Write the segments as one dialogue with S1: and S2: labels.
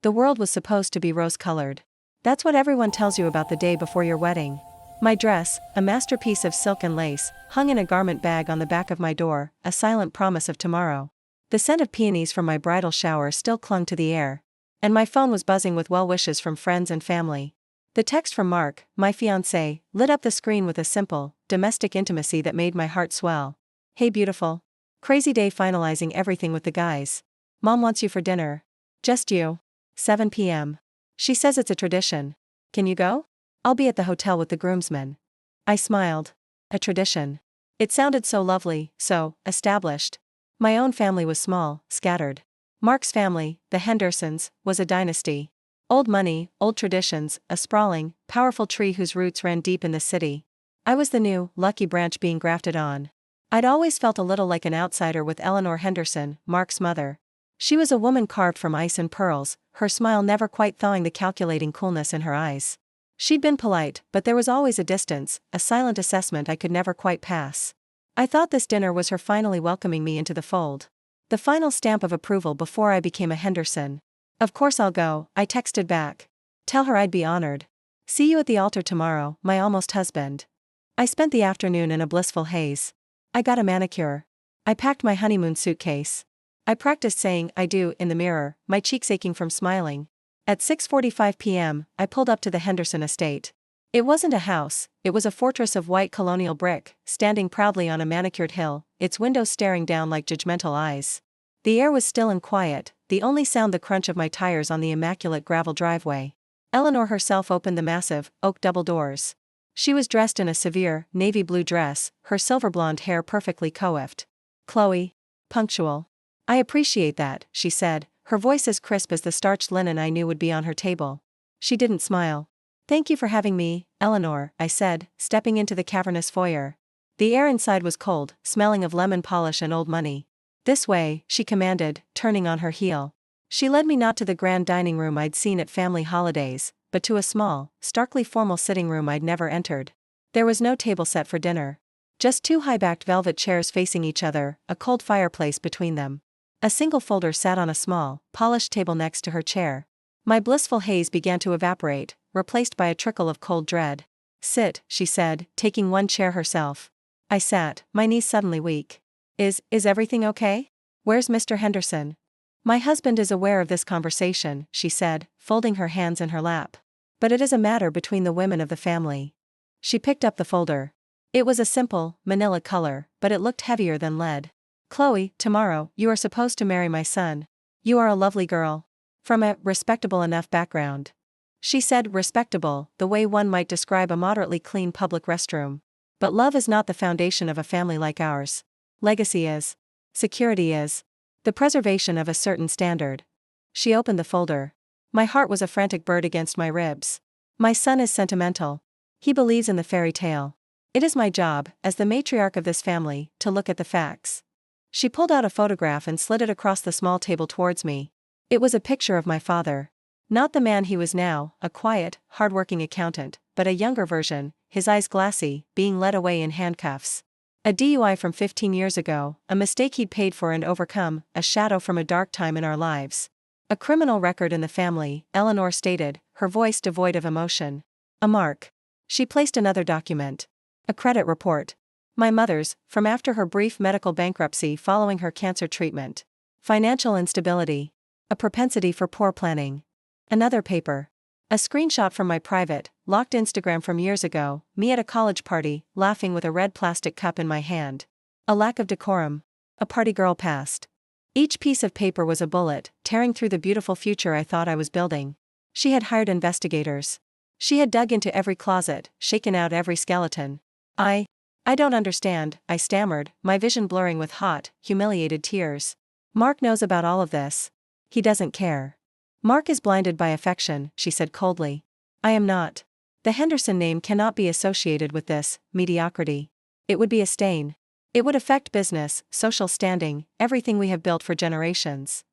S1: The world was supposed to be rose-colored. That's what everyone tells you about the day before your wedding. My dress, a masterpiece of silk and lace, hung in a garment bag on the back of my door, a silent promise of tomorrow. The scent of peonies from my bridal shower still clung to the air. And my phone was buzzing with well wishes from friends and family. The text from Mark, my fiancé, lit up the screen with a simple, domestic intimacy that made my heart swell. Hey beautiful. Crazy day finalizing everything with the guys. Mom wants you for dinner. Just you. 7 p.m. She says it's a tradition. Can you go? I'll be at the hotel with the groomsmen. I smiled. A tradition. It sounded so lovely, so established. My own family was small, scattered. Mark's family, the Hendersons, was a dynasty. Old money, old traditions, a sprawling, powerful tree whose roots ran deep in the city. I was the new, lucky branch being grafted on. I'd always felt a little like an outsider with Eleanor Henderson, Mark's mother. She was a woman carved from ice and pearls, her smile never quite thawing the calculating coolness in her eyes. She'd been polite, but there was always a distance, a silent assessment I could never quite pass. I thought this dinner was her finally welcoming me into the fold. The final stamp of approval before I became a Henderson. Of course I'll go, I texted back. Tell her I'd be honored. See you at the altar tomorrow, my almost husband. I spent the afternoon in a blissful haze. I got a manicure. I packed my honeymoon suitcase. I practiced saying I do in the mirror, my cheeks aching from smiling. At 6:45 p.m., I pulled up to the Henderson estate. It wasn't a house, it was a fortress of white colonial brick, standing proudly on a manicured hill, its windows staring down like judgmental eyes. The air was still and quiet, the only sound the crunch of my tires on the immaculate gravel driveway. Eleanor herself opened the massive, oak double doors. She was dressed in a severe, navy blue dress, her silver blonde hair perfectly coiffed. Chloe. Punctual. I appreciate that, she said, her voice as crisp as the starched linen I knew would be on her table. She didn't smile. Thank you for having me, Eleanor, I said, stepping into the cavernous foyer. The air inside was cold, smelling of lemon polish and old money. This way, she commanded, turning on her heel. She led me not to the grand dining room I'd seen at family holidays, but to a small, starkly formal sitting room I'd never entered. There was no table set for dinner. Just two high-backed velvet chairs facing each other, a cold fireplace between them. A single folder sat on a small, polished table next to her chair. My blissful haze began to evaporate, replaced by a trickle of cold dread. Sit, she said, taking one chair herself. I sat, my knees suddenly weak. Is everything okay? Where's Mr. Henderson? My husband is aware of this conversation, she said, folding her hands in her lap. But it is a matter between the women of the family. She picked up the folder. It was a simple, manila color, but it looked heavier than lead. Chloe, tomorrow, you are supposed to marry my son. You are a lovely girl. From a respectable enough background. She said respectable, the way one might describe a moderately clean public restroom. But love is not the foundation of a family like ours. Legacy is. Security is. The preservation of a certain standard. She opened the folder. My heart was a frantic bird against my ribs. My son is sentimental. He believes in the fairy tale. It is my job, as the matriarch of this family, to look at the facts. She pulled out a photograph and slid it across the small table towards me. It was a picture of my father. Not the man he was now, a quiet, hard-working accountant, but a younger version, his eyes glassy, being led away in handcuffs. A DUI from 15 years ago, a mistake he'd paid for and overcome, a shadow from a dark time in our lives. A criminal record in the family, Eleanor stated, her voice devoid of emotion. A mark. She placed another document. A credit report. My mother's, from after her brief medical bankruptcy following her cancer treatment. Financial instability. A propensity for poor planning. Another paper. A screenshot from my private, locked Instagram from years ago, me at a college party, laughing with a red plastic cup in my hand. A lack of decorum. A party girl past. Each piece of paper was a bullet, tearing through the beautiful future I thought I was building. She had hired investigators. She had dug into every closet, shaken out every skeleton. I don't understand, I stammered, my vision blurring with hot, humiliated tears. Mark knows about all of this. He doesn't care. Mark is blinded by affection, she said coldly. I am not. The Henderson name cannot be associated with this mediocrity. It would be a stain. It would affect business, social standing, everything we have built for generations.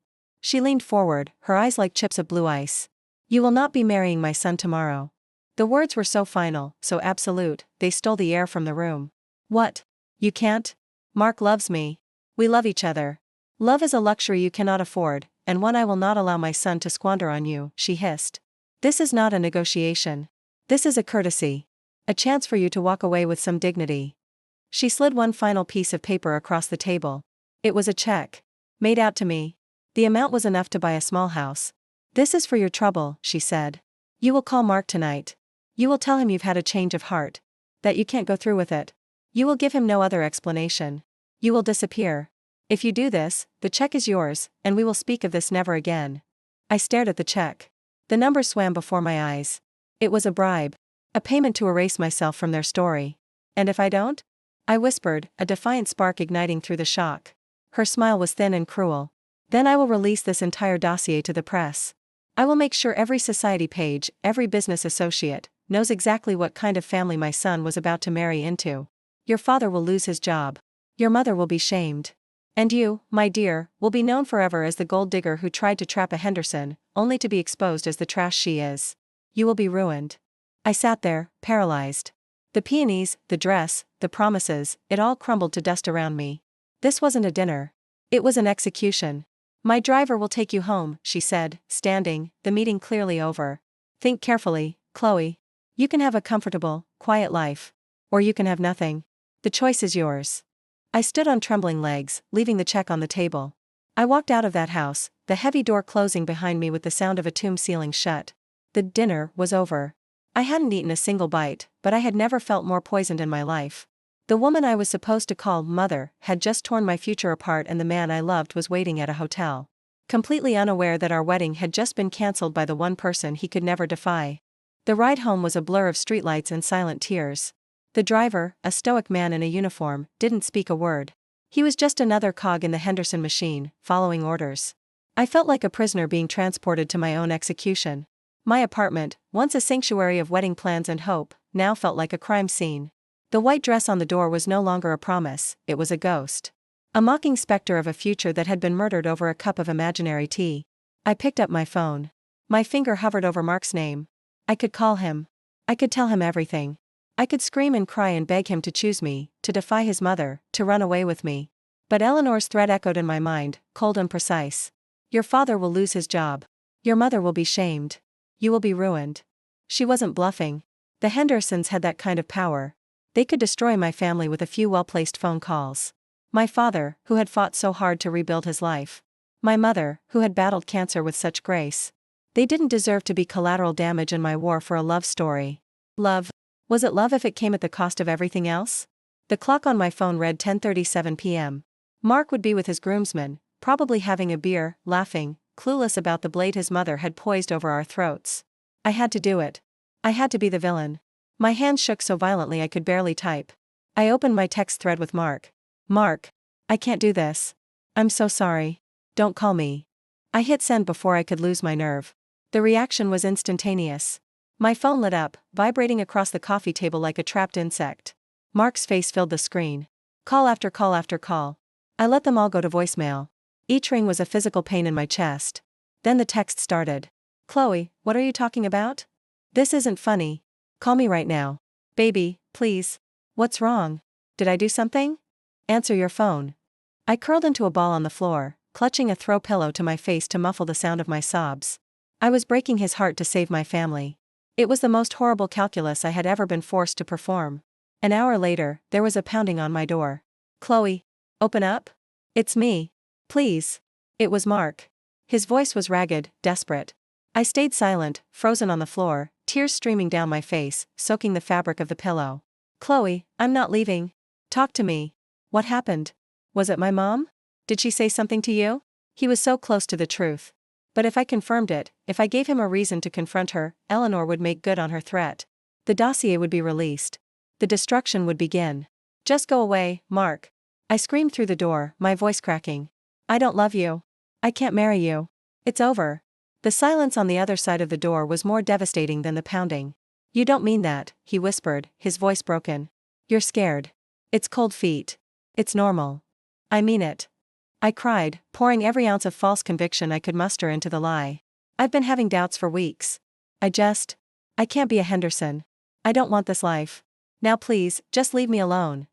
S1: She leaned forward, her eyes like chips of blue ice. You will not be marrying my son tomorrow. The words were so final, so absolute, they stole the air from the room. What? You can't? Mark loves me. We love each other. Love is a luxury you cannot afford, and one I will not allow my son to squander on you," she hissed. "This is not a negotiation. This is a courtesy. A chance for you to walk away with some dignity." She slid one final piece of paper across the table. It was a check. Made out to me. The amount was enough to buy a small house. "This is for your trouble," she said. "You will call Mark tonight. You will tell him you've had a change of heart. That you can't go through with it. You will give him no other explanation. You will disappear. If you do this, the check is yours, and we will speak of this never again." I stared at the check. The number swam before my eyes. It was a bribe. A payment to erase myself from their story. "And if I don't?" I whispered, a defiant spark igniting through the shock. Her smile was thin and cruel. "Then I will release this entire dossier to the press. I will make sure every society page, every business associate, knows exactly what kind of family my son was about to marry into. Your father will lose his job. Your mother will be shamed. And you, my dear, will be known forever as the gold digger who tried to trap a Henderson, only to be exposed as the trash she is. You will be ruined." I sat there, paralyzed. The peonies, the dress, the promises, it all crumbled to dust around me. This wasn't a dinner. It was an execution. "My driver will take you home," she said, standing, the meeting clearly over. "Think carefully, Chloe. You can have a comfortable, quiet life. Or you can have nothing. The choice is yours." I stood on trembling legs, leaving the check on the table. I walked out of that house, the heavy door closing behind me with the sound of a tomb sealing shut. The dinner was over. I hadn't eaten a single bite, but I had never felt more poisoned in my life. The woman I was supposed to call mother had just torn my future apart, and the man I loved was waiting at a hotel. Completely unaware that our wedding had just been cancelled by the one person he could never defy. The ride home was a blur of streetlights and silent tears. The driver, a stoic man in a uniform, didn't speak a word. He was just another cog in the Henderson machine, following orders. I felt like a prisoner being transported to my own execution. My apartment, once a sanctuary of wedding plans and hope, now felt like a crime scene. The white dress on the door was no longer a promise, it was a ghost. A mocking specter of a future that had been murdered over a cup of imaginary tea. I picked up my phone. My finger hovered over Mark's name. I could call him. I could tell him everything. I could scream and cry and beg him to choose me, to defy his mother, to run away with me. But Eleanor's threat echoed in my mind, cold and precise. "Your father will lose his job. Your mother will be shamed. You will be ruined." She wasn't bluffing. The Hendersons had that kind of power. They could destroy my family with a few well-placed phone calls. My father, who had fought so hard to rebuild his life. My mother, who had battled cancer with such grace. They didn't deserve to be collateral damage in my war for a love story. Love. Was it love if it came at the cost of everything else? The clock on my phone read 10:37 p.m. Mark would be with his groomsmen, probably having a beer, laughing, clueless about the blade his mother had poised over our throats. I had to do it. I had to be the villain. My hands shook so violently I could barely type. I opened my text thread with Mark. "Mark. I can't do this. I'm so sorry. Don't call me." I hit send before I could lose my nerve. The reaction was instantaneous. My phone lit up, vibrating across the coffee table like a trapped insect. Mark's face filled the screen. Call after call after call. I let them all go to voicemail. Each ring was a physical pain in my chest. Then the text started. "Chloe, what are you talking about? This isn't funny. Call me right now. Baby, please. What's wrong? Did I do something? Answer your phone." I curled into a ball on the floor, clutching a throw pillow to my face to muffle the sound of my sobs. I was breaking his heart to save my family. It was the most horrible calculus I had ever been forced to perform. An hour later, there was a pounding on my door. "Chloe. Open up. It's me. Please." It was Mark. His voice was ragged, desperate. I stayed silent, frozen on the floor, tears streaming down my face, soaking the fabric of the pillow. "Chloe, I'm not leaving. Talk to me. What happened? Was it my mom? Did she say something to you?" He was so close to the truth. But if I confirmed it, if I gave him a reason to confront her, Eleanor would make good on her threat. The dossier would be released. The destruction would begin. "Just go away, Mark." I screamed through the door, my voice cracking. "I don't love you. I can't marry you. It's over." The silence on the other side of the door was more devastating than the pounding. "You don't mean that," he whispered, his voice broken. "You're scared. It's cold feet. It's normal." "I mean it." I cried, pouring every ounce of false conviction I could muster into the lie. "I've been having doubts for weeks. I can't be a Henderson. I don't want this life. Now please, just leave me alone."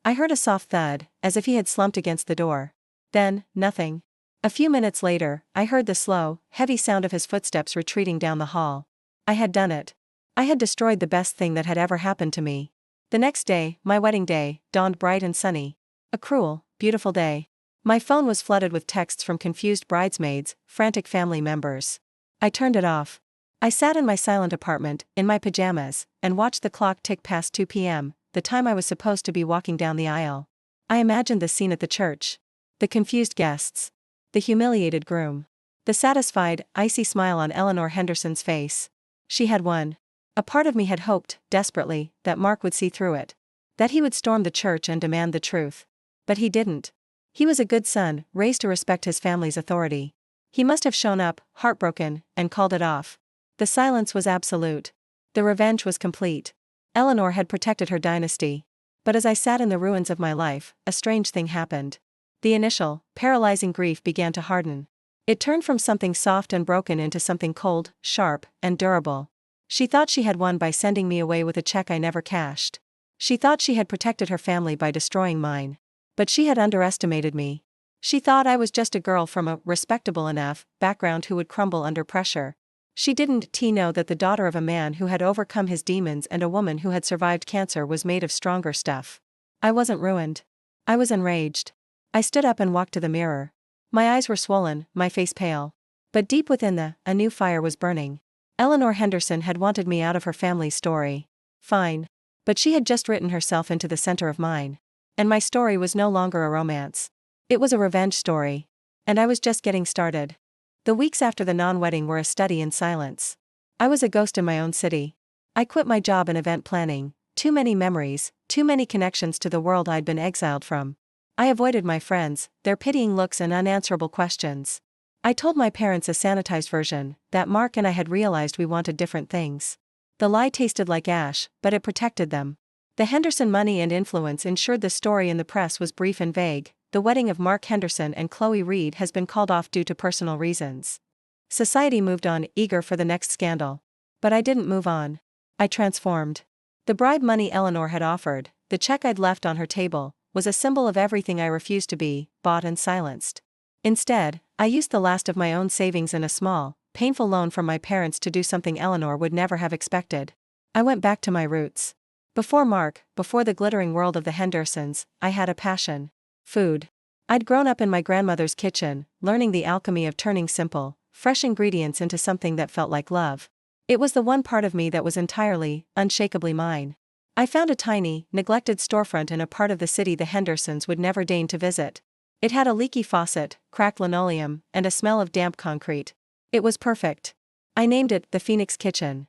S1: I heard a soft thud, as if he had slumped against the door. Then, nothing. A few minutes later, I heard the slow, heavy sound of his footsteps retreating down the hall. I had done it. I had destroyed the best thing that had ever happened to me. The next day, my wedding day, dawned bright and sunny. A cruel, beautiful day. My phone was flooded with texts from confused bridesmaids, frantic family members. I turned it off. I sat in my silent apartment, in my pajamas, and watched the clock tick past 2 p.m., the time I was supposed to be walking down the aisle. I imagined the scene at the church. The confused guests. The humiliated groom. The satisfied, icy smile on Eleanor Henderson's face. She had won. A part of me had hoped, desperately, that Mark would see through it. That he would storm the church and demand the truth. But he didn't. He was a good son, raised to respect his family's authority. He must have shown up, heartbroken, and called it off. The silence was absolute. The revenge was complete. Eleanor had protected her dynasty. But as I sat in the ruins of my life, a strange thing happened. The initial, paralyzing grief began to harden. It turned from something soft and broken into something cold, sharp, and durable. She thought she had won by sending me away with a check I never cashed. She thought she had protected her family by destroying mine. But she had underestimated me. She thought I was just a girl from a respectable enough background who would crumble under pressure. She didn't know that the daughter of a man who had overcome his demons and a woman who had survived cancer was made of stronger stuff. I wasn't ruined. I was enraged. I stood up and walked to the mirror. My eyes were swollen, my face pale. But deep within a new fire was burning. Eleanor Henderson had wanted me out of her family's story. Fine. But she had just written herself into the center of mine. And my story was no longer a romance. It was a revenge story. And I was just getting started. The weeks after the non-wedding were a study in silence. I was a ghost in my own city. I quit my job in event planning. Too many memories, too many connections to the world I'd been exiled from. I avoided my friends, their pitying looks and unanswerable questions. I told my parents a sanitized version, that Mark and I had realized we wanted different things. The lie tasted like ash, but it protected them. The Henderson money and influence ensured the story in the press was brief and vague. The wedding of Mark Henderson and Chloe Reed has been called off due to personal reasons. Society moved on, eager for the next scandal. But I didn't move on. I transformed. The bribe money Eleanor had offered, the check I'd left on her table, was a symbol of everything I refused to be, bought and silenced. Instead, I used the last of my own savings and a small, painful loan from my parents to do something Eleanor would never have expected. I went back to my roots. Before Mark, before the glittering world of the Hendersons, I had a passion. Food. I'd grown up in my grandmother's kitchen, learning the alchemy of turning simple, fresh ingredients into something that felt like love. It was the one part of me that was entirely, unshakably mine. I found a tiny, neglected storefront in a part of the city the Hendersons would never deign to visit. It had a leaky faucet, cracked linoleum, and a smell of damp concrete. It was perfect. I named it the Phoenix Kitchen.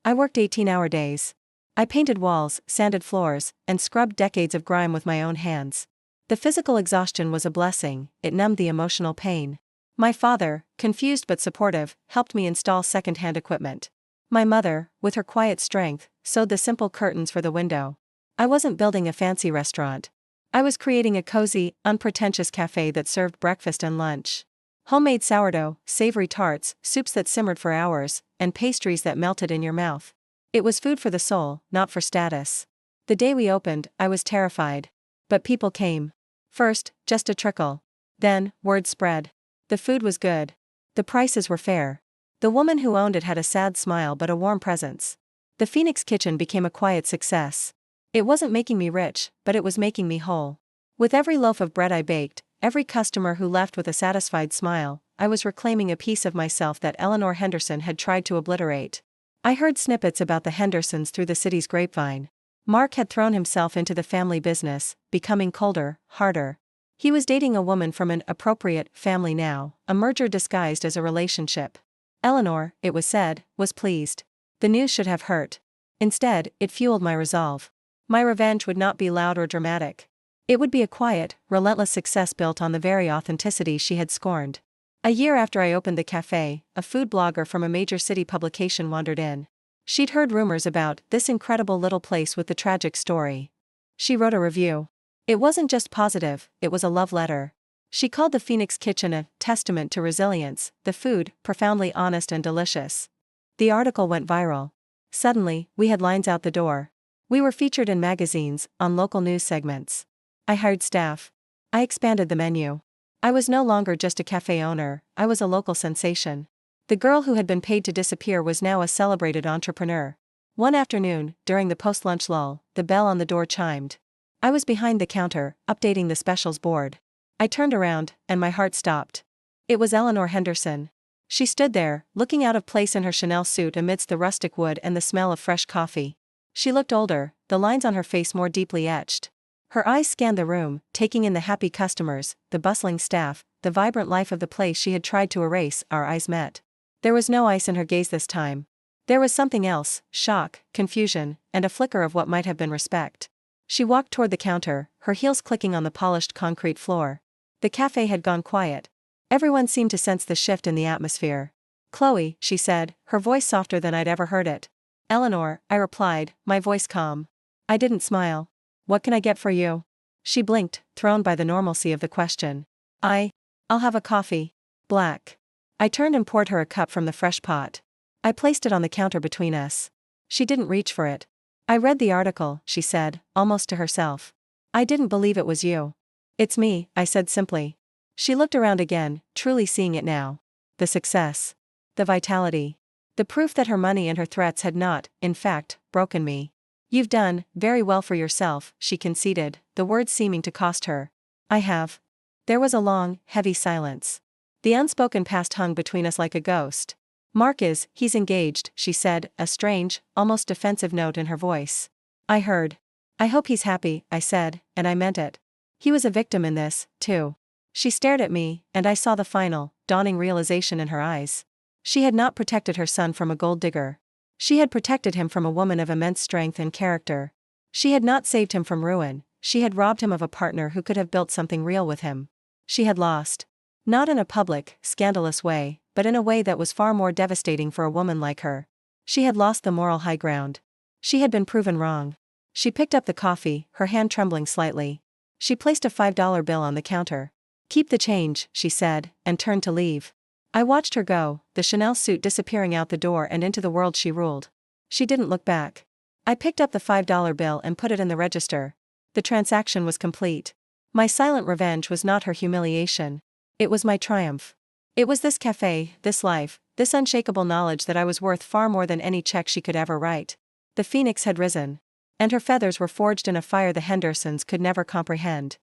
S1: I worked 18-hour days. I painted walls, sanded floors, and scrubbed decades of grime with my own hands. The physical exhaustion was a blessing, it numbed the emotional pain. My father, confused but supportive, helped me install second-hand equipment. My mother, with her quiet strength, sewed the simple curtains for the window. I wasn't building a fancy restaurant. I was creating a cozy, unpretentious cafe that served breakfast and lunch. Homemade sourdough, savory tarts, soups that simmered for hours, and pastries that melted in your mouth. It was food for the soul, not for status. The day we opened, I was terrified. But people came. First, just a trickle. Then, word spread. The food was good. The prices were fair. The woman who owned it had a sad smile but a warm presence. The Phoenix Kitchen became a quiet success. It wasn't making me rich, but it was making me whole. With every loaf of bread I baked, every customer who left with a satisfied smile, I was reclaiming a piece of myself that Eleanor Henderson had tried to obliterate. I heard snippets about the Hendersons through the city's grapevine. Mark had thrown himself into the family business, becoming colder, harder. He was dating a woman from an appropriate family now, a merger disguised as a relationship. Eleanor, it was said, was pleased. The news should have hurt. Instead, it fueled my resolve. My revenge would not be loud or dramatic. It would be a quiet, relentless success built on the very authenticity she had scorned. A year after I opened the cafe, a food blogger from a major city publication wandered in. She'd heard rumors about this incredible little place with the tragic story. She wrote a review. It wasn't just positive, it was a love letter. She called the Phoenix Kitchen a testament to resilience, the food, profoundly honest and delicious. The article went viral. Suddenly, we had lines out the door. We were featured in magazines, on local news segments. I hired staff. I expanded the menu. I was no longer just a cafe owner, I was a local sensation. The girl who had been paid to disappear was now a celebrated entrepreneur. One afternoon, during the post-lunch lull, the bell on the door chimed. I was behind the counter, updating the specials board. I turned around, and my heart stopped. It was Eleanor Henderson. She stood there, looking out of place in her Chanel suit amidst the rustic wood and the smell of fresh coffee. She looked older, the lines on her face more deeply etched. Her eyes scanned the room, taking in the happy customers, the bustling staff, the vibrant life of the place she had tried to erase. Our eyes met. There was no ice in her gaze this time. There was something else, shock, confusion, and a flicker of what might have been respect. She walked toward the counter, her heels clicking on the polished concrete floor. The cafe had gone quiet. Everyone seemed to sense the shift in the atmosphere. "Chloe," she said, her voice softer than I'd ever heard it. "Eleanor," I replied, my voice calm. I didn't smile. "What can I get for you?" She blinked, thrown by the normalcy of the question. I'll have a coffee. Black. I turned and poured her a cup from the fresh pot. I placed it on the counter between us. She didn't reach for it. "I read the article," she said, almost to herself. "I didn't believe it was you." "It's me," I said simply. She looked around again, truly seeing it now. The success. The vitality. The proof that her money and her threats had not, in fact, broken me. "You've done very well for yourself," she conceded, the words seeming to cost her. "I have." There was a long, heavy silence. The unspoken past hung between us like a ghost. He's engaged," she said, a strange, almost defensive note in her voice. I heard. "I hope he's happy," I said, and I meant it. He was a victim in this, too. She stared at me, and I saw the final, dawning realization in her eyes. She had not protected her son from a gold digger. She had protected him from a woman of immense strength and character. She had not saved him from ruin, she had robbed him of a partner who could have built something real with him. She had lost. Not in a public, scandalous way, but in a way that was far more devastating for a woman like her. She had lost the moral high ground. She had been proven wrong. She picked up the coffee, her hand trembling slightly. She placed a $5 bill on the counter. "Keep the change," she said, and turned to leave. I watched her go, the Chanel suit disappearing out the door and into the world she ruled. She didn't look back. I picked up the $5 bill and put it in the register. The transaction was complete. My silent revenge was not her humiliation. It was my triumph. It was this cafe, this life, this unshakable knowledge that I was worth far more than any check she could ever write. The phoenix had risen. And her feathers were forged in a fire the Hendersons could never comprehend.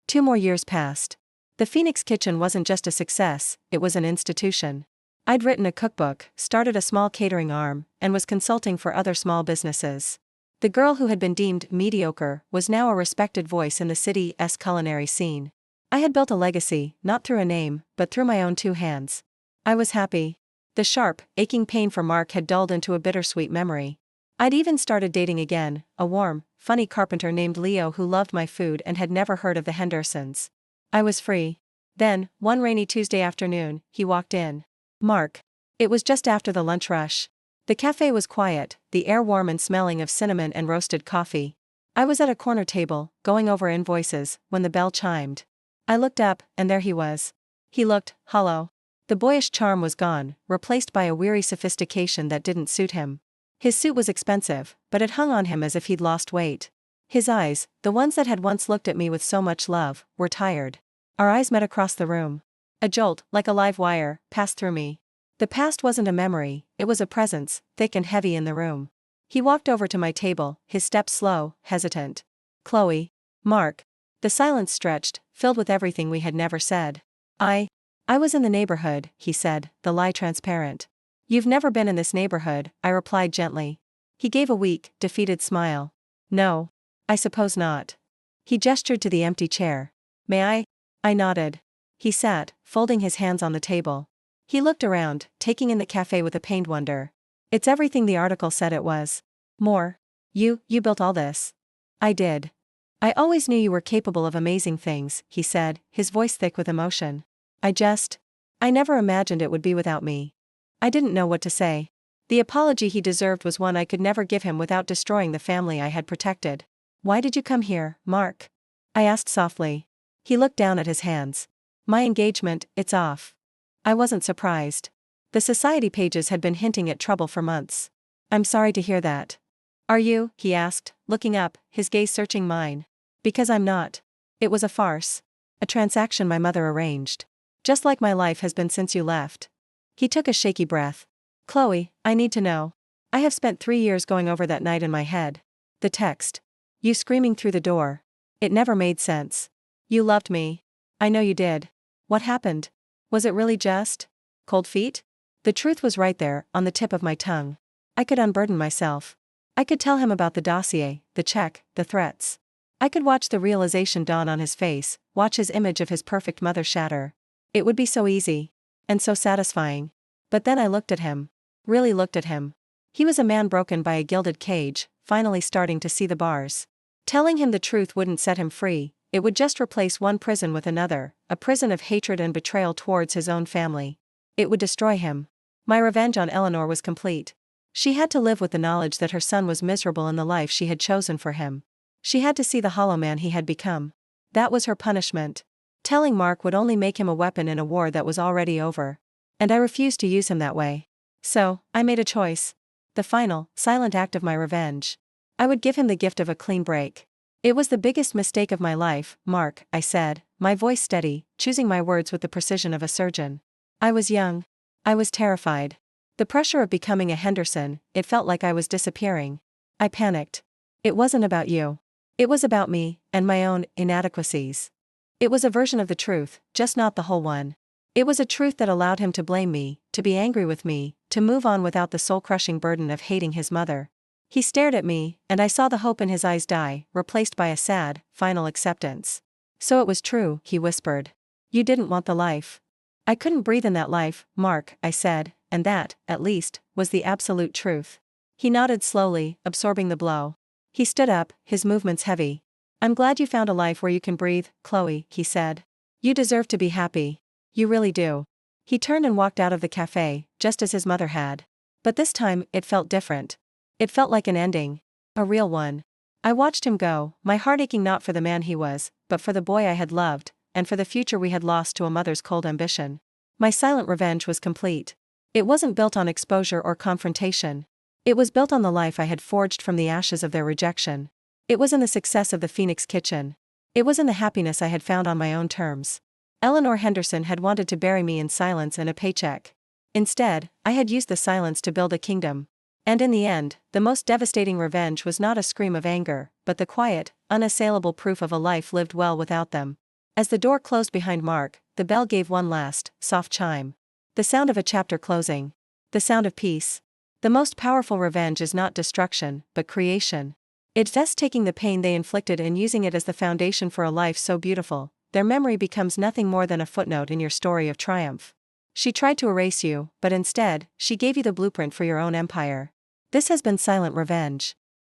S1: 2 more years passed. The Phoenix Kitchen wasn't just a success, it was an institution. I'd written a cookbook, started a small catering arm, and was consulting for other small businesses. The girl who had been deemed mediocre was now a respected voice in the city's culinary scene. I had built a legacy, not through a name, but through my own 2 hands. I was happy. The sharp, aching pain for Mark had dulled into a bittersweet memory. I'd even started dating again, a warm, funny carpenter named Leo who loved my food and had never heard of the Hendersons. I was free. Then, one rainy Tuesday afternoon, he walked in. Mark. It was just after the lunch rush. The cafe was quiet, the air warm and smelling of cinnamon and roasted coffee. I was at a corner table, going over invoices, when the bell chimed. I looked up, and there he was. He looked hollow. The boyish charm was gone, replaced by a weary sophistication that didn't suit him. His suit was expensive, but it hung on him as if he'd lost weight. His eyes, the ones that had once looked at me with so much love, were tired. Our eyes met across the room. A jolt, like a live wire, passed through me. The past wasn't a memory, it was a presence, thick and heavy in the room. He walked over to my table, his step slow, hesitant. "Chloe." "Mark." The silence stretched, filled with everything we had never said. I was in the neighborhood," he said, the lie transparent. "You've never been in this neighborhood," I replied gently. He gave a weak, defeated smile. "No. I suppose not." He gestured to the empty chair. "May I?" I nodded. He sat, folding his hands on the table. He looked around, taking in the cafe with a pained wonder. "It's everything the article said it was. More. You built all this." "I did. I always knew you were capable of amazing things," he said, his voice thick with emotion. I never imagined it would be without me." I didn't know what to say. The apology he deserved was one I could never give him without destroying the family I had protected. "Why did you come here, Mark?" I asked softly. He looked down at his hands. "My engagement, it's off." I wasn't surprised. The society pages had been hinting at trouble for months. "I'm sorry to hear that." "Are you?" he asked, looking up, his gaze searching mine. "Because I'm not." It was a farce. A transaction my mother arranged. Just like my life has been since you left. He took a shaky breath. Chloe, I need to know. I have spent 3 years going over that night in my head. The text. You screaming through the door. It never made sense. You loved me. I know you did. What happened? Was it really just cold feet? The truth was right there, on the tip of my tongue. I could unburden myself. I could tell him about the dossier, the check, the threats. I could watch the realization dawn on his face, watch his image of his perfect mother shatter. It would be so easy. And so satisfying. But then I looked at him. Really looked at him. He was a man broken by a gilded cage, finally starting to see the bars. Telling him the truth wouldn't set him free, it would just replace one prison with another, a prison of hatred and betrayal towards his own family. It would destroy him. My revenge on Eleanor was complete. She had to live with the knowledge that her son was miserable in the life she had chosen for him. She had to see the hollow man he had become. That was her punishment. Telling Mark would only make him a weapon in a war that was already over. And I refused to use him that way. So, I made a choice. The final, silent act of my revenge. I would give him the gift of a clean break. It was the biggest mistake of my life, Mark, I said, my voice steady, choosing my words with the precision of a surgeon. I was young. I was terrified. The pressure of becoming a Henderson, it felt like I was disappearing. I panicked. It wasn't about you. It was about me, and my own inadequacies. It was a version of the truth, just not the whole one. It was a truth that allowed him to blame me, to be angry with me, to move on without the soul-crushing burden of hating his mother. He stared at me, and I saw the hope in his eyes die, replaced by a sad, final acceptance. So it was true, he whispered. You didn't want the life. I couldn't breathe in that life, Mark, I said, and that, at least, was the absolute truth. He nodded slowly, absorbing the blow. He stood up, his movements heavy. I'm glad you found a life where you can breathe, Chloe, he said. You deserve to be happy. You really do. He turned and walked out of the cafe, just as his mother had. But this time, it felt different. It felt like an ending. A real one. I watched him go, my heart aching not for the man he was, but for the boy I had loved, and for the future we had lost to a mother's cold ambition. My silent revenge was complete. It wasn't built on exposure or confrontation. It was built on the life I had forged from the ashes of their rejection. It was in the success of the Phoenix kitchen. It was in the happiness I had found on my own terms. Eleanor Henderson had wanted to bury me in silence and a paycheck. Instead, I had used the silence to build a kingdom. And in the end, the most devastating revenge was not a scream of anger, but the quiet, unassailable proof of a life lived well without them. As the door closed behind Mark, the bell gave one last, soft chime. The sound of a chapter closing. The sound of peace. The most powerful revenge is not destruction, but creation. It's just taking the pain they inflicted and using it as the foundation for a life so beautiful, their memory becomes nothing more than a footnote in your story of triumph. She tried to erase you, but instead, she gave you the blueprint for your own empire. This has been Silent Revenge.